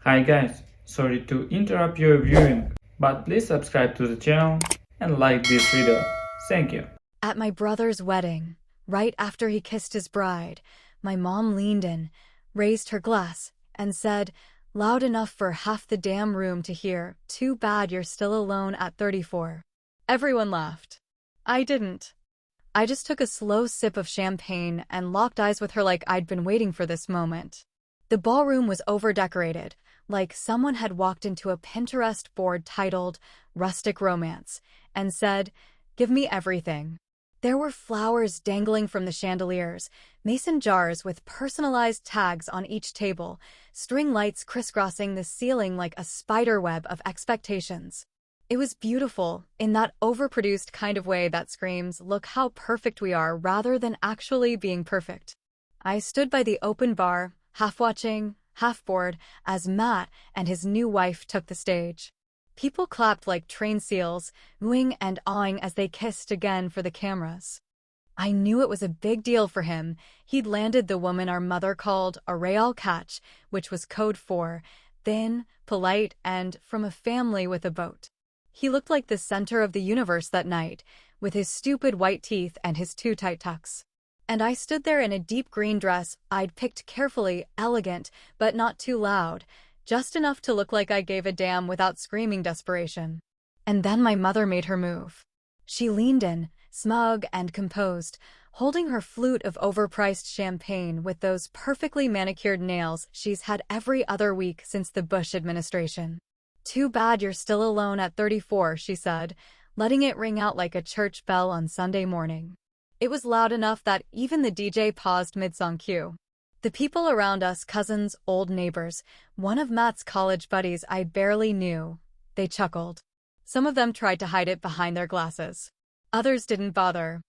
Hi guys, sorry to interrupt your viewing, but please subscribe to the channel and like this video. Thank you. At my brother's wedding, right after he kissed his bride, my mom leaned in, raised her glass, and said, loud enough for half the damn room to hear, "Too bad you're still alone at 34." Everyone laughed. I didn't. I just took a slow sip of champagne and locked eyes with her like I'd been waiting for this moment. The ballroom was over-decorated, like someone had walked into a Pinterest board titled Rustic Romance and said, "Give me everything." There were flowers dangling from the chandeliers, mason jars with personalized tags on each table, string lights crisscrossing the ceiling like a spiderweb of expectations. It was beautiful, in that overproduced kind of way that screams, "Look how perfect we are," rather than actually being perfect. I stood by the open bar, half watching, half bored, as Matt and his new wife took the stage. People clapped like trained seals, oohing and awing as they kissed again for the cameras. I knew it was a big deal for him. He'd landed the woman our mother called a real catch, which was code for thin, polite, and from a family with a boat. He looked like the center of the universe that night, with his stupid white teeth and his too tight tucks. And I stood there in a deep green dress I'd picked carefully, elegant, but not too loud, just enough to look like I gave a damn without screaming desperation. And then my mother made her move. She leaned in, smug and composed, holding her flute of overpriced champagne with those perfectly manicured nails she's had every other week since the Bush administration. "Too bad you're still alone at 34, she said, letting it ring out like a church bell on Sunday morning. It was loud enough that even the DJ paused mid-song cue. The people around us, cousins, old neighbors, one of Matt's college buddies I barely knew, they chuckled. Some of them tried to hide it behind their glasses. Others didn't bother.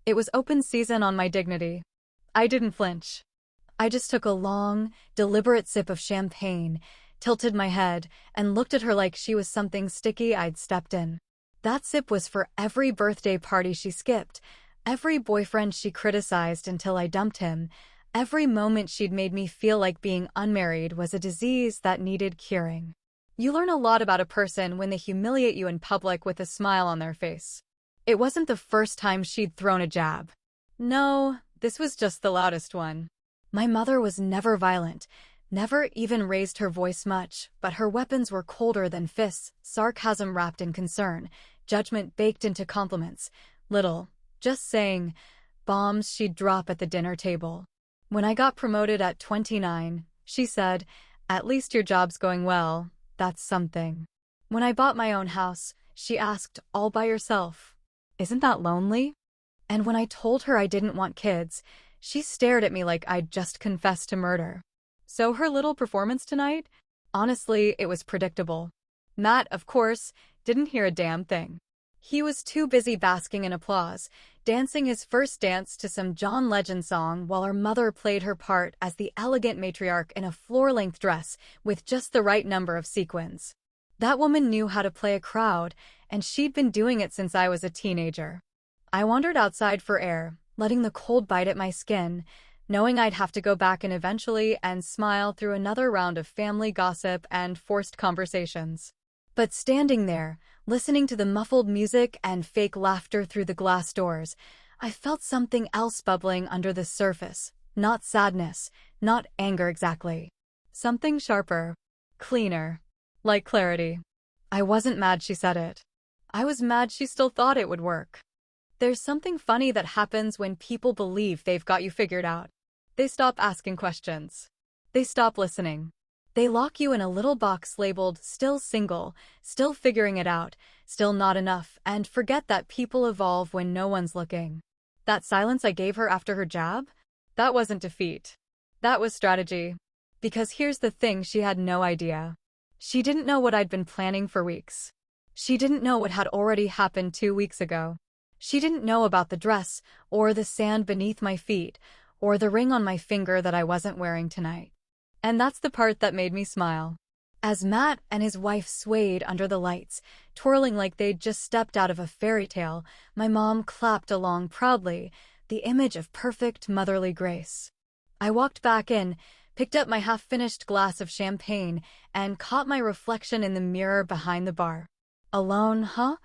It was open season on my dignity. I didn't flinch. I just took a long, deliberate sip of champagne, tilted my head, and looked at her like she was something sticky I'd stepped in. That sip was for every birthday party she skipped, every boyfriend she criticized until I dumped him, every moment she'd made me feel like being unmarried was a disease that needed curing. You learn a lot about a person when they humiliate you in public with a smile on their face. It wasn't the first time she'd thrown a jab. No, this was just the loudest one. My mother was never violent, never even raised her voice much, but her weapons were colder than fists, sarcasm wrapped in concern, judgment baked into compliments, little, just saying, bombs she'd drop at the dinner table. When I got promoted at 29, she said, "At least your job's going well, that's something." When I bought my own house, she asked, "All by yourself? Isn't that lonely?" And when I told her I didn't want kids, she stared at me like I'd just confessed to murder. So her little performance tonight? Honestly, it was predictable. Matt, of course, didn't hear a damn thing. He was too busy basking in applause, dancing his first dance to some John Legend song while our mother played her part as the elegant matriarch in a floor-length dress with just the right number of sequins. That woman knew how to play a crowd, and she'd been doing it since I was a teenager. I wandered outside for air, letting the cold bite at my skin, knowing I'd have to go back in eventually and smile through another round of family gossip and forced conversations. But standing there, listening to the muffled music and fake laughter through the glass doors, I felt something else bubbling under the surface. Not sadness, not anger exactly. Something sharper, cleaner, like clarity. I wasn't mad she said it. I was mad she still thought it would work. There's something funny that happens when people believe they've got you figured out. They stop asking questions. They stop listening. They lock you in a little box labeled still single, still figuring it out, still not enough, and forget that people evolve when no one's looking. That silence I gave her after her jab? That wasn't defeat. That was strategy. Because here's the thing, she had no idea. She didn't know what I'd been planning for weeks. She didn't know what had already happened 2 weeks ago. She didn't know about the dress, or the sand beneath my feet, or the ring on my finger that I wasn't wearing tonight. And that's the part that made me smile. As Matt and his wife swayed under the lights, twirling like they'd just stepped out of a fairy tale, my mom clapped along proudly, the image of perfect motherly grace. I walked back in, picked up my half-finished glass of champagne, and caught my reflection in the mirror behind the bar. Alone, huh?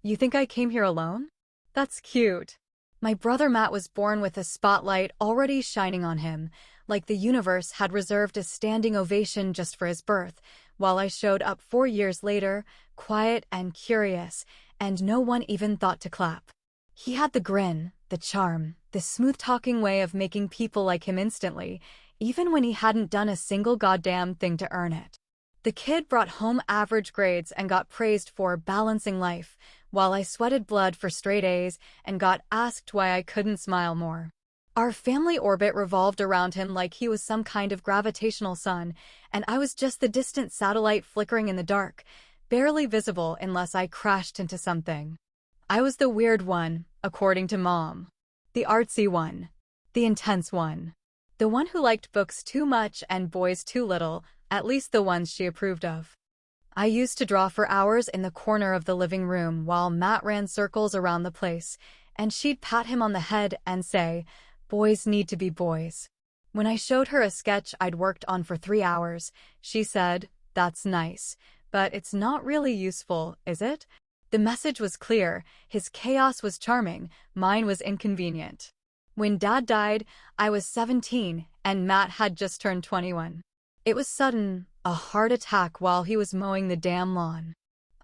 You think I came here alone? That's cute. My brother Matt was born with a spotlight already shining on him, like the universe had reserved a standing ovation just for his birth, while I showed up 4 years later, quiet and curious, and no one even thought to clap. He had the grin, the charm, the smooth-talking way of making people like him instantly, even when he hadn't done a single goddamn thing to earn it. The kid brought home average grades and got praised for balancing life, while I sweated blood for straight A's and got asked why I couldn't smile more. Our family orbit revolved around him like he was some kind of gravitational sun, and I was just the distant satellite flickering in the dark, barely visible unless I crashed into something. I was the weird one, according to Mom. The artsy one. The intense one. The one who liked books too much and boys too little, at least the ones she approved of. I used to draw for hours in the corner of the living room while Matt ran circles around the place, and she'd pat him on the head and say, "Boys need to be boys." When I showed her a sketch I'd worked on for 3 hours, she said, "That's nice, but it's not really useful, is it?" The message was clear, his chaos was charming, mine was inconvenient. When Dad died, I was 17, and Matt had just turned 21. It was sudden, a heart attack while he was mowing the damn lawn.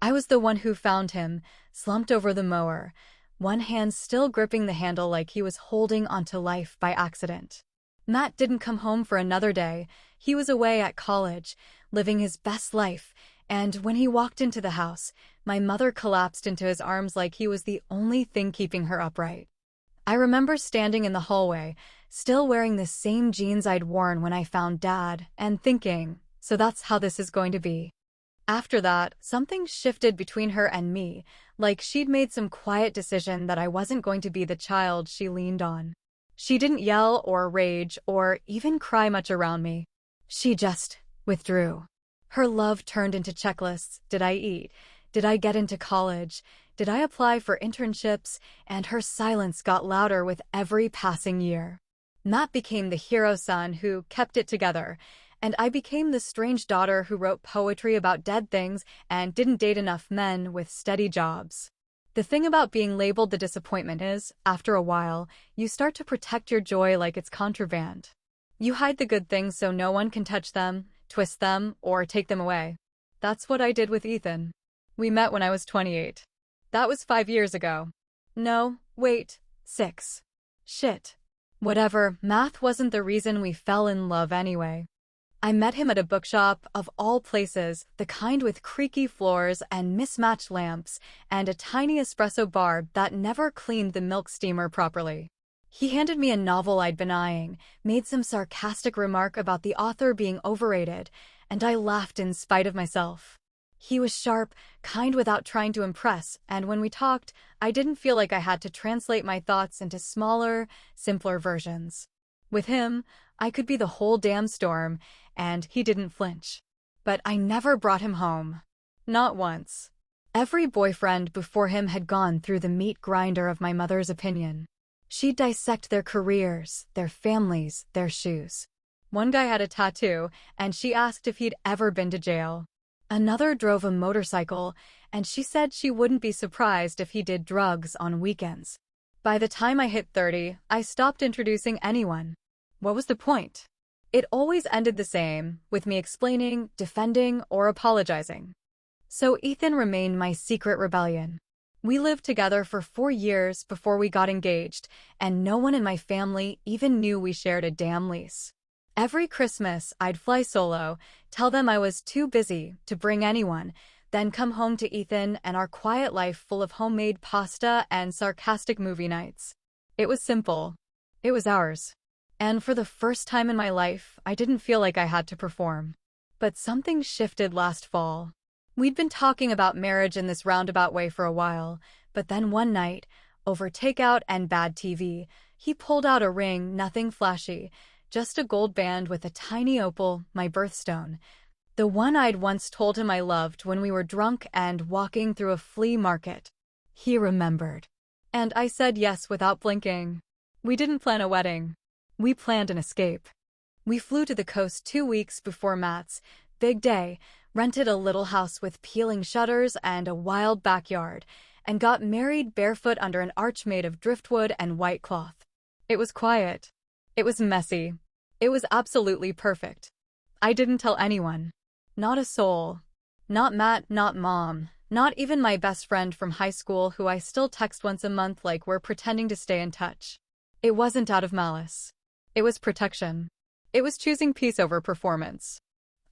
I was the one who found him, slumped over the mower, one hand still gripping the handle like he was holding onto life by accident. Matt didn't come home for another day. He was away at college, living his best life, and when he walked into the house, my mother collapsed into his arms like he was the only thing keeping her upright. I remember standing in the hallway, still wearing the same jeans I'd worn when I found Dad, and thinking, so that's how this is going to be. After that, something shifted between her and me, like she'd made some quiet decision that I wasn't going to be the child she leaned on. She didn't yell or rage or even cry much around me. She just withdrew. Her love turned into checklists. Did I eat? Did I get into college? Did I apply for internships? And her silence got louder with every passing year. Matt became the hero son who kept it together, and I became the strange daughter who wrote poetry about dead things and didn't date enough men with steady jobs. The thing about being labeled the disappointment is, after a while, you start to protect your joy like it's contraband. You hide the good things so no one can touch them, twist them, or take them away. That's what I did with Ethan. We met when I was 28. That was 5 years ago. No, wait, 6. Shit. Whatever, math wasn't the reason we fell in love anyway. I met him at a bookshop, of all places, the kind with creaky floors and mismatched lamps, and a tiny espresso bar that never cleaned the milk steamer properly. He handed me a novel I'd been eyeing, made some sarcastic remark about the author being overrated, and I laughed in spite of myself. He was sharp, kind without trying to impress, and when we talked, I didn't feel like I had to translate my thoughts into smaller, simpler versions. With him, I could be the whole damn storm, and he didn't flinch. But I never brought him home. Not once. Every boyfriend before him had gone through the meat grinder of my mother's opinion. She'd dissect their careers, their families, their shoes. One guy had a tattoo, and she asked if he'd ever been to jail. Another drove a motorcycle, and she said she wouldn't be surprised if he did drugs on weekends. By the time I hit 30, I stopped introducing anyone. What was the point? It always ended the same, with me explaining, defending, or apologizing. So Ethan remained my secret rebellion. We lived together for 4 years before we got engaged, and no one in my family even knew we shared a damn lease. Every Christmas, I'd fly solo, tell them I was too busy to bring anyone, then come home to Ethan and our quiet life full of homemade pasta and sarcastic movie nights. It was simple. It was ours. And for the first time in my life, I didn't feel like I had to perform. But something shifted last fall. We'd been talking about marriage in this roundabout way for a while, but then one night, over takeout and bad TV, he pulled out a ring, nothing flashy, just a gold band with a tiny opal, my birthstone. The one I'd once told him I loved when we were drunk and walking through a flea market. He remembered. And I said yes without blinking. We didn't plan a wedding. We planned an escape. We flew to the coast 2 weeks before Matt's big day, rented a little house with peeling shutters and a wild backyard, and got married barefoot under an arch made of driftwood and white cloth. It was quiet. It was messy. It was absolutely perfect. I didn't tell anyone. Not a soul. Not Matt, not Mom, not even my best friend from high school who I still text once a month like we're pretending to stay in touch. It wasn't out of malice. It was protection. It was choosing peace over performance.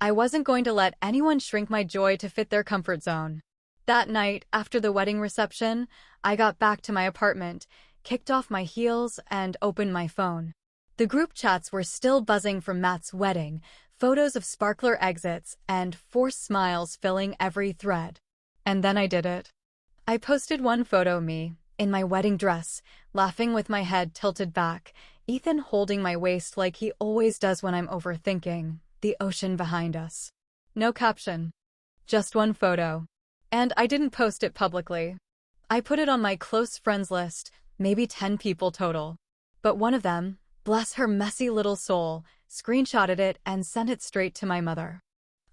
I wasn't going to let anyone shrink my joy to fit their comfort zone. That night, after the wedding reception, I got back to my apartment, kicked off my heels, and opened my phone. The group chats were still buzzing from Matt's wedding, photos of sparkler exits, and forced smiles filling every thread. And then I did it. I posted one photo of me, in my wedding dress, laughing with my head tilted back, Ethan holding my waist like he always does when I'm overthinking, the ocean behind us. No caption. Just one photo. And I didn't post it publicly. I put it on my close friends list, maybe 10 people total. But one of them, bless her messy little soul, screenshotted it and sent it straight to my mother.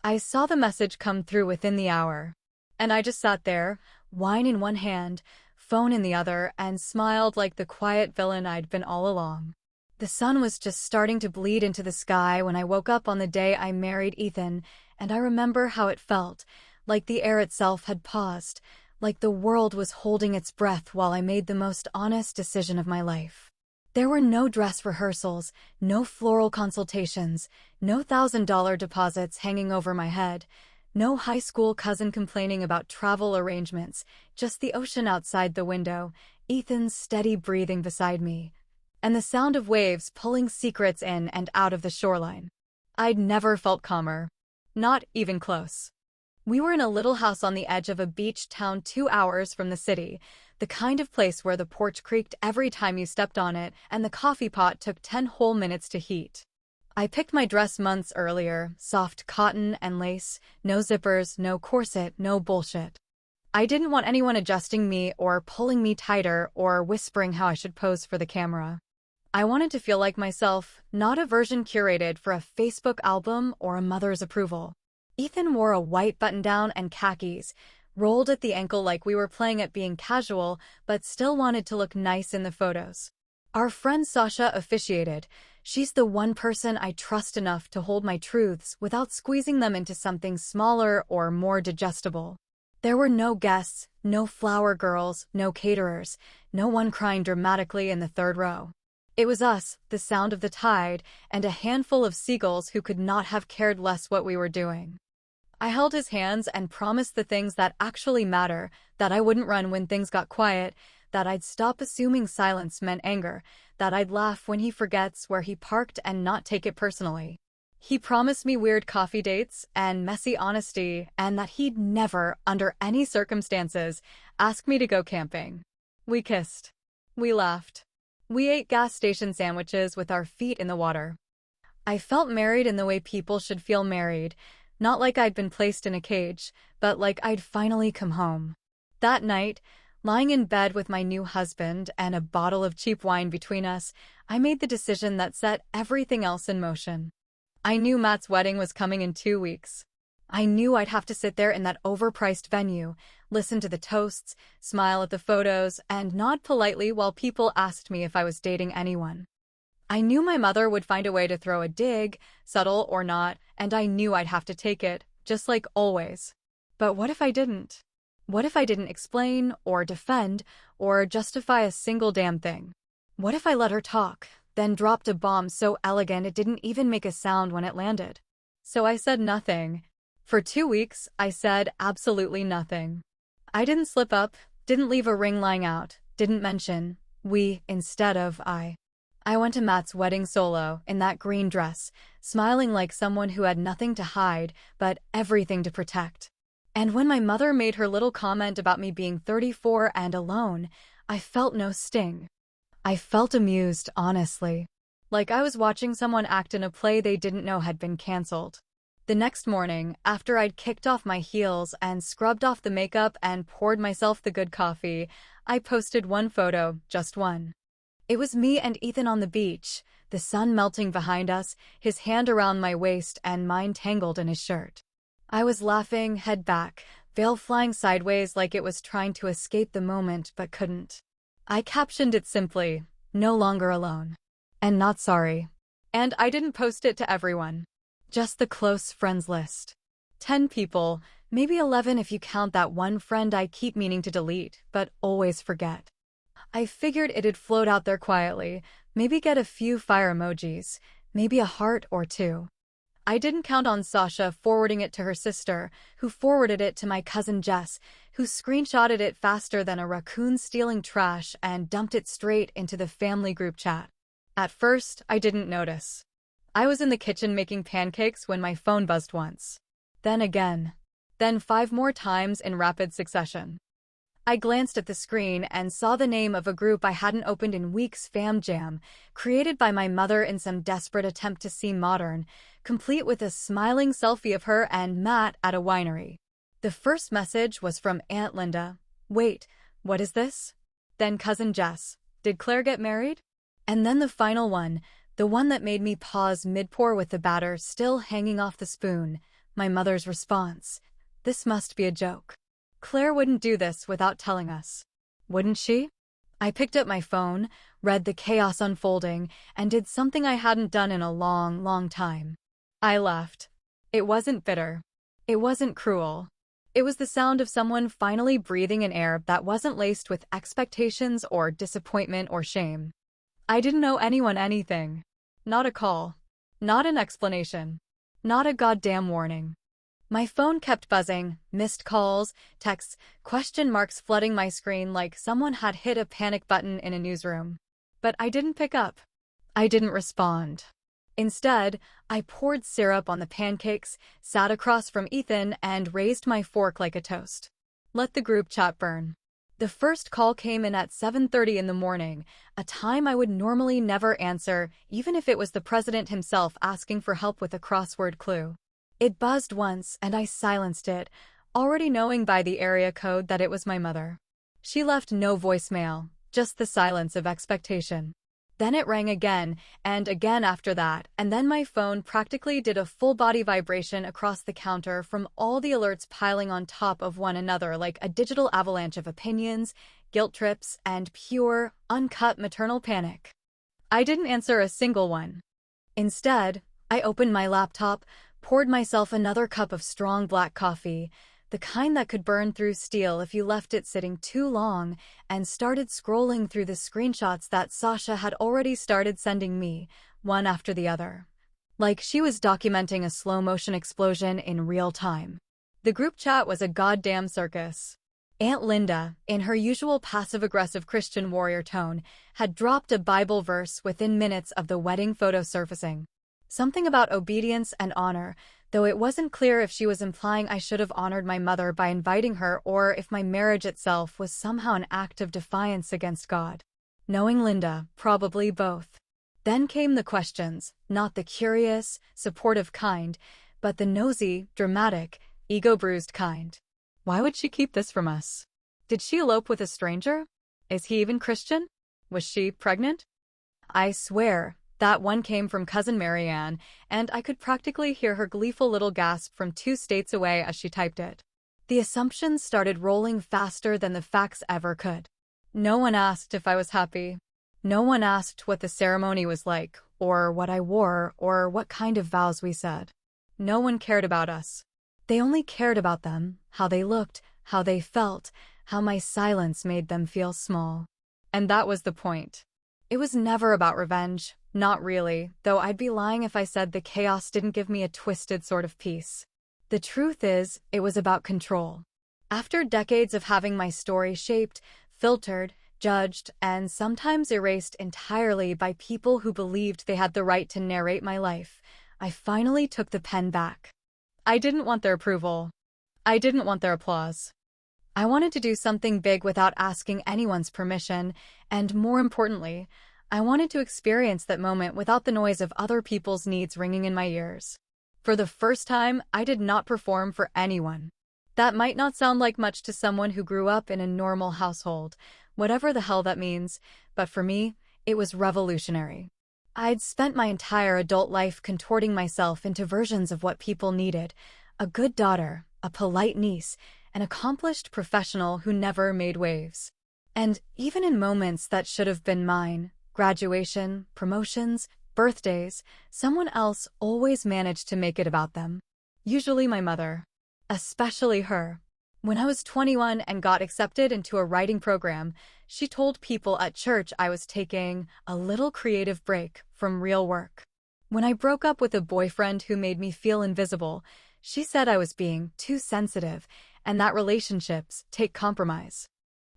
I saw the message come through within the hour. And I just sat there, wine in one hand, phone in the other, and smiled like the quiet villain I'd been all along. The sun was just starting to bleed into the sky when I woke up on the day I married Ethan, and I remember how it felt, like the air itself had paused, like the world was holding its breath while I made the most honest decision of my life. There were no dress rehearsals, no floral consultations, no $1,000 deposits hanging over my head, no high school cousin complaining about travel arrangements, just the ocean outside the window, Ethan's steady breathing beside me, and the sound of waves pulling secrets in and out of the shoreline. I'd never felt calmer. Not even close. We were in a little house on the edge of a beach town 2 hours from the city, the kind of place where the porch creaked every time you stepped on it and the coffee pot took 10 whole minutes to heat. I picked my dress months earlier, soft cotton and lace, no zippers, no corset, no bullshit. I didn't want anyone adjusting me or pulling me tighter or whispering how I should pose for the camera. I wanted to feel like myself, not a version curated for a Facebook album or a mother's approval. Ethan wore a white button-down and khakis, rolled at the ankle like we were playing at being casual, but still wanted to look nice in the photos. Our friend Sasha officiated. She's the one person I trust enough to hold my truths without squeezing them into something smaller or more digestible. There were no guests, no flower girls, no caterers, no one crying dramatically in the third row. It was us, the sound of the tide, and a handful of seagulls who could not have cared less what we were doing. I held his hands and promised the things that actually matter, that I wouldn't run when things got quiet, that I'd stop assuming silence meant anger, that I'd laugh when he forgets where he parked and not take it personally. He promised me weird coffee dates and messy honesty, and that he'd never, under any circumstances, ask me to go camping. We kissed. We laughed. We ate gas station sandwiches with our feet in the water. I felt married in the way people should feel married, not like I'd been placed in a cage, but like I'd finally come home. That night, lying in bed with my new husband and a bottle of cheap wine between us, I made the decision that set everything else in motion. I knew Matt's wedding was coming in 2 weeks. I knew I'd have to sit there in that overpriced venue, listen to the toasts, smile at the photos, and nod politely while people asked me if I was dating anyone. I knew my mother would find a way to throw a dig, subtle or not, and I knew I'd have to take it, just like always. But what if I didn't? What if I didn't explain, or defend, or justify a single damn thing? What if I let her talk, then dropped a bomb so elegant it didn't even make a sound when it landed? So I said nothing. For 2 weeks, I said absolutely nothing. I didn't slip up, didn't leave a ring lying out, didn't mention we instead of I. I went to Matt's wedding solo, in that green dress, smiling like someone who had nothing to hide, but everything to protect. And when my mother made her little comment about me being 34 and alone, I felt no sting. I felt amused, honestly. Like I was watching someone act in a play they didn't know had been canceled. The next morning, after I'd kicked off my heels and scrubbed off the makeup and poured myself the good coffee, I posted one photo, just one. It was me and Ethan on the beach, the sun melting behind us, his hand around my waist and mine tangled in his shirt. I was laughing, head back, veil flying sideways like it was trying to escape the moment but couldn't. I captioned it simply, "No longer alone." And not sorry. And I didn't post it to everyone. Just the close friends list. 10 people, maybe 11 if you count that one friend I keep meaning to delete, but always forget. I figured it'd float out there quietly, maybe get a few fire emojis, maybe a heart or two. I didn't count on Sasha forwarding it to her sister, who forwarded it to my cousin Jess, who screenshotted it faster than a raccoon stealing trash and dumped it straight into the family group chat. At first, I didn't notice. I was in the kitchen making pancakes when my phone buzzed once. Then again. Then 5 more times in rapid succession. I glanced at the screen and saw the name of a group I hadn't opened in weeks, Fam Jam, created by my mother in some desperate attempt to seem modern, complete with a smiling selfie of her and Matt at a winery. The first message was from Aunt Linda. Wait, what is this? Then Cousin Jess. Did Claire get married? And then the final one, the one that made me pause mid-pour with the batter still hanging off the spoon, my mother's response. This must be a joke. Claire wouldn't do this without telling us. Wouldn't she? I picked up my phone, read the chaos unfolding, and did something I hadn't done in a long, long time. I laughed. It wasn't bitter. It wasn't cruel. It was the sound of someone finally breathing in air that wasn't laced with expectations or disappointment or shame. I didn't owe anyone anything. Not a call. Not an explanation. Not a goddamn warning. My phone kept buzzing, missed calls, texts, question marks flooding my screen like someone had hit a panic button in a newsroom. But I didn't pick up. I didn't respond. Instead, I poured syrup on the pancakes, sat across from Ethan, and raised my fork like a toast. Let the group chat burn. The first call came in at 7:30 in the morning, a time I would normally never answer, even if it was the president himself asking for help with a crossword clue. It buzzed once, and I silenced it, already knowing by the area code that it was my mother. She left no voicemail, just the silence of expectation. Then it rang again, and again after that, and then my phone practically did a full-body vibration across the counter from all the alerts piling on top of one another like a digital avalanche of opinions, guilt trips, and pure, uncut maternal panic. I didn't answer a single one. Instead, I opened my laptop, poured myself another cup of strong black coffee, the kind that could burn through steel if you left it sitting too long, and started scrolling through the screenshots that Sasha had already started sending me, one after the other. Like she was documenting a slow-motion explosion in real time. The group chat was a goddamn circus. Aunt Linda, in her usual passive-aggressive Christian warrior tone, had dropped a Bible verse within minutes of the wedding photo surfacing. Something about obedience and honor, though it wasn't clear if she was implying I should have honored my mother by inviting her or if my marriage itself was somehow an act of defiance against God. Knowing Linda, probably both. Then came the questions, not the curious, supportive kind, but the nosy, dramatic, ego-bruised kind. Why would she keep this from us? Did she elope with a stranger? Is he even Christian? Was she pregnant? I swear, that one came from Cousin Marianne, and I could practically hear her gleeful little gasp from 2 states away as she typed it. The assumptions started rolling faster than the facts ever could. No one asked if I was happy. No one asked what the ceremony was like, or what I wore, or what kind of vows we said. No one cared about us. They only cared about them, how they looked, how they felt, how my silence made them feel small. And that was the point. It was never about revenge. Not really, though I'd be lying if I said the chaos didn't give me a twisted sort of peace. The truth is, it was about control. After decades of having my story shaped, filtered, judged, and sometimes erased entirely by people who believed they had the right to narrate my life, I finally took the pen back. I didn't want their approval. I didn't want their applause. I wanted to do something big without asking anyone's permission, and more importantly, I wanted to experience that moment without the noise of other people's needs ringing in my ears. For the first time, I did not perform for anyone. That might not sound like much to someone who grew up in a normal household, whatever the hell that means, but for me, It was revolutionary. I'd spent my entire adult life contorting myself into versions of what people needed: a good daughter, a polite niece, an accomplished professional who never made waves. And even in moments that should have been mine, graduation, promotions, birthdays, someone else always managed to make it about them. Usually my mother. Especially her. When I was 21 and got accepted into a writing program, she told people at church I was taking a little creative break from real work. When I broke up with a boyfriend who made me feel invisible, she said I was being too sensitive and that relationships take compromise.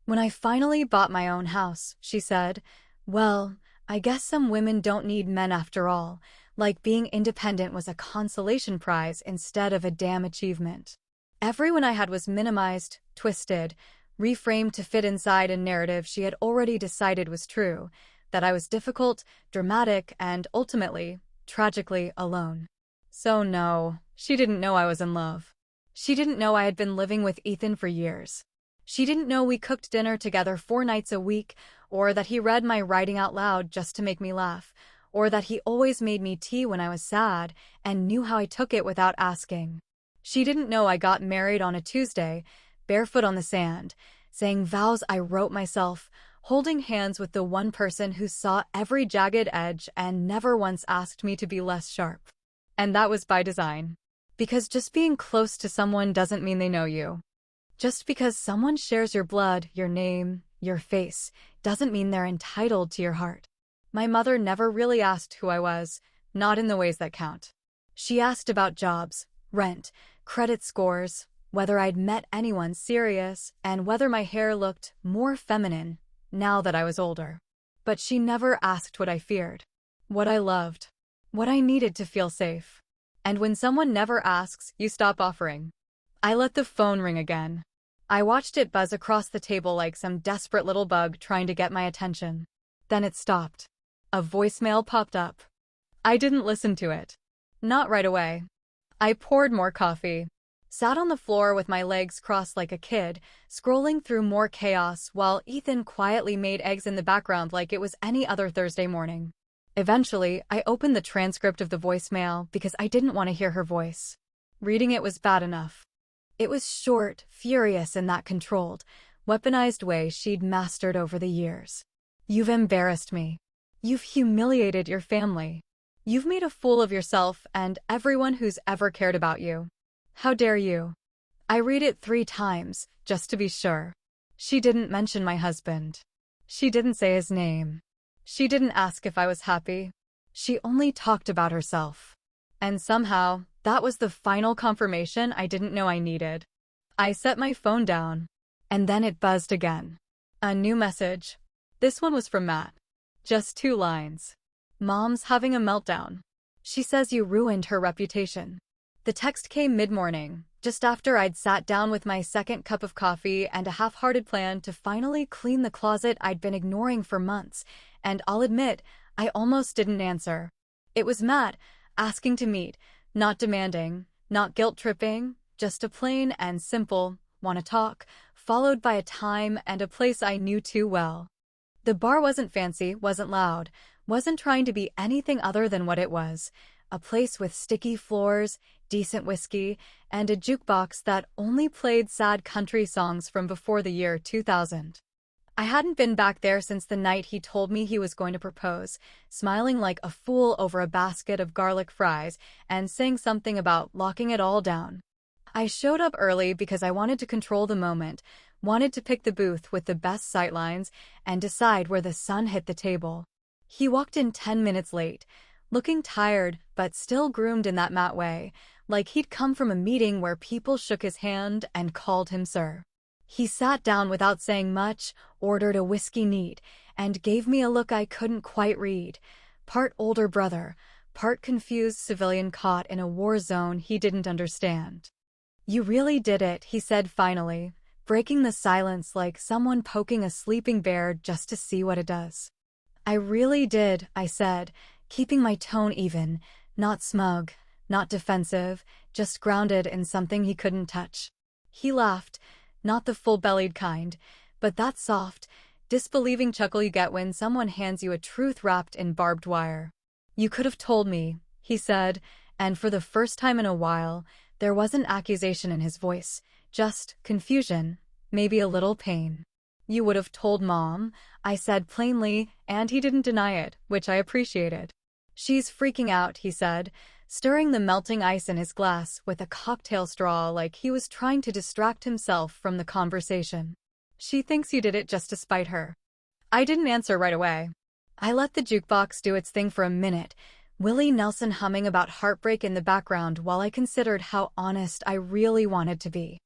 When I finally bought my own house, she said, "Well, I guess some women don't need men after all, like being independent was a consolation prize instead of a damn achievement." Everyone I had was minimized, twisted, reframed to fit inside a narrative she had already decided was true, that I was difficult, dramatic, and ultimately, tragically alone. So no, she didn't know I was in love. She didn't know I had been living with Ethan for years. She didn't know we cooked dinner together 4 nights a week, or that he read my writing out loud just to make me laugh, or that he always made me tea when I was sad and knew how I took it without asking. She didn't know I got married on a Tuesday, barefoot on the sand, saying vows I wrote myself, holding hands with the one person who saw every jagged edge and never once asked me to be less sharp. And that was by design. Because just being close to someone doesn't mean they know you. Just because someone shares your blood, your name, your face, doesn't mean they're entitled to your heart. My mother never really asked who I was, not in the ways that count. She asked about jobs, rent, credit scores, whether I'd met anyone serious, and whether my hair looked more feminine now that I was older. But she never asked what I feared, what I loved, what I needed to feel safe. And when someone never asks, you stop offering. I let the phone ring again. I watched it buzz across the table like some desperate little bug trying to get my attention. Then it stopped. A voicemail popped up. I didn't listen to it. Not right away. I poured more coffee, sat on the floor with my legs crossed like a kid, scrolling through more chaos while Ethan quietly made eggs in the background like it was any other Thursday morning. Eventually, I opened the transcript of the voicemail because I didn't want to hear her voice. Reading it was bad enough. It was short, furious in that controlled, weaponized way she'd mastered over the years. "You've embarrassed me. You've humiliated your family. You've made a fool of yourself and everyone who's ever cared about you. How dare you?" I read it 3 times, just to be sure. She didn't mention my husband. She didn't say his name. She didn't ask if I was happy. She only talked about herself. And somehow, that was the final confirmation I didn't know I needed. I set my phone down. And then it buzzed again. A new message. This one was from Matt. Just 2 lines. "Mom's having a meltdown. She says you ruined her reputation." The text came mid-morning, just after I'd sat down with my second cup of coffee and a half-hearted plan to finally clean the closet I'd been ignoring for months, and I'll admit, I almost didn't answer. It was Matt, asking to meet, not demanding, not guilt-tripping, just a plain and simple, "wanna talk," followed by a time and a place I knew too well. The bar wasn't fancy, wasn't loud, wasn't trying to be anything other than what it was: a place with sticky floors, decent whiskey, and a jukebox that only played sad country songs from before the year 2000. I hadn't been back there since the night he told me he was going to propose, smiling like a fool over a basket of garlic fries and saying something about locking it all down. I showed up early because I wanted to control the moment, wanted to pick the booth with the best sightlines, and decide where the sun hit the table. He walked in 10 minutes late, looking tired but still groomed in that Matt way, like he'd come from a meeting where people shook his hand and called him sir. He sat down without saying much, ordered a whiskey neat, and gave me a look I couldn't quite read. Part older brother, part confused civilian caught in a war zone he didn't understand. "You really did it," he said finally, breaking the silence like someone poking a sleeping bear just to see what it does. "I really did," I said, keeping my tone even, not smug, not defensive, just grounded in something he couldn't touch. He laughed, not the full-bellied kind, but that soft, disbelieving chuckle you get when someone hands you a truth wrapped in barbed wire. "You could have told me," he said, and for the first time in a while, there wasn't accusation in his voice, just confusion, maybe a little pain. "You would have told Mom," I said plainly, and he didn't deny it, which I appreciated. "She's freaking out," he said, stirring the melting ice in his glass with a cocktail straw like he was trying to distract himself from the conversation. "She thinks you did it just to spite her." I didn't answer right away. I let the jukebox do its thing for a minute, Willie Nelson humming about heartbreak in the background while I considered how honest I really wanted to be.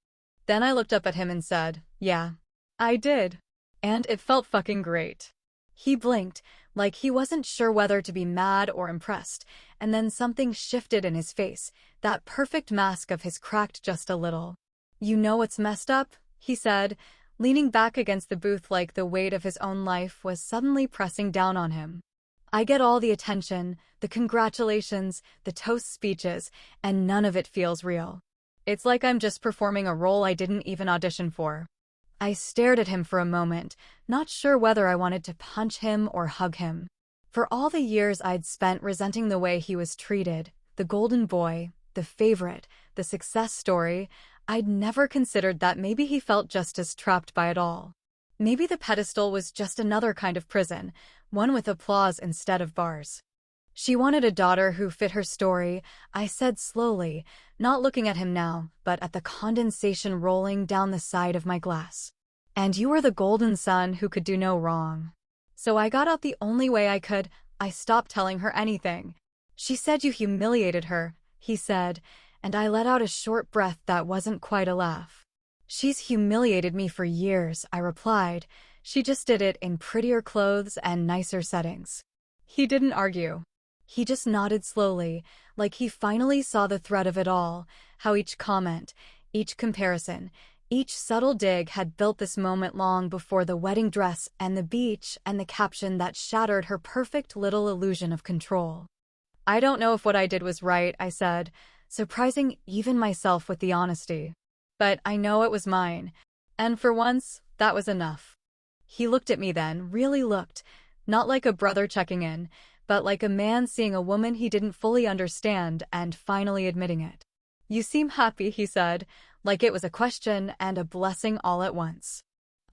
Then I looked up at him and said, "Yeah, I did. And it felt fucking great." He blinked, like he wasn't sure whether to be mad or impressed, and then something shifted in his face, that perfect mask of his cracked just a little. "You know what's messed up?" he said, leaning back against the booth like the weight of his own life was suddenly pressing down on him. "I get all the attention, the congratulations, the toast speeches, and none of it feels real. It's like I'm just performing a role I didn't even audition for." I stared at him for a moment, not sure whether I wanted to punch him or hug him. For all the years I'd spent resenting the way he was treated, the golden boy, the favorite, the success story, I'd never considered that maybe he felt just as trapped by it all. Maybe the pedestal was just another kind of prison, one with applause instead of bars. "She wanted a daughter who fit her story," I said slowly, not looking at him now, but at the condensation rolling down the side of my glass. "And you were the golden son who could do no wrong." So I got out the only way I could. "I stopped telling her anything." "She said you humiliated her," he said, and I let out a short breath that wasn't quite a laugh. "She's humiliated me for years," I replied. "She just did it in prettier clothes and nicer settings." He didn't argue. He just nodded slowly, like he finally saw the thread of it all, how each comment, each comparison, each subtle dig had built this moment long before the wedding dress and the beach and the caption that shattered her perfect little illusion of control. "I don't know if what I did was right," I said, surprising even myself with the honesty. "But I know it was mine, and for once, that was enough." He looked at me then, really looked, not like a brother checking in, but like a man seeing a woman he didn't fully understand and finally admitting it. "You seem happy," he said, like it was a question and a blessing all at once.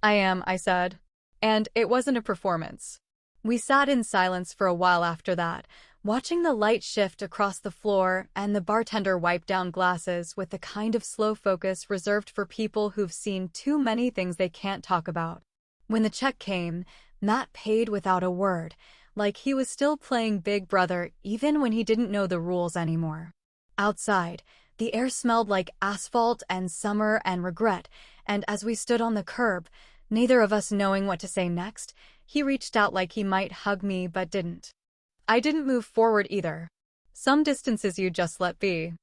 "I am," I said. "And it wasn't a performance." We sat in silence for a while after that, watching the light shift across the floor and the bartender wipe down glasses with the kind of slow focus reserved for people who've seen too many things they can't talk about. When the check came, Matt paid without a word, like he was still playing Big Brother even when he didn't know the rules anymore. Outside, the air smelled like asphalt and summer and regret, and as we stood on the curb, neither of us knowing what to say next, he reached out like he might hug me but didn't. I didn't move forward either. "Some distances you just let be."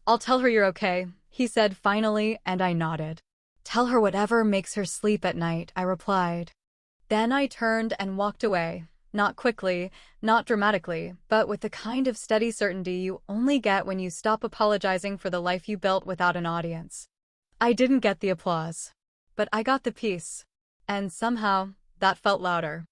"I'll tell her you're okay," he said finally, and I nodded. "Tell her whatever makes her sleep at night," I replied. Then I turned and walked away, not quickly, not dramatically, but with the kind of steady certainty you only get when you stop apologizing for the life you built without an audience. I didn't get the applause, but I got the peace, and somehow that felt louder.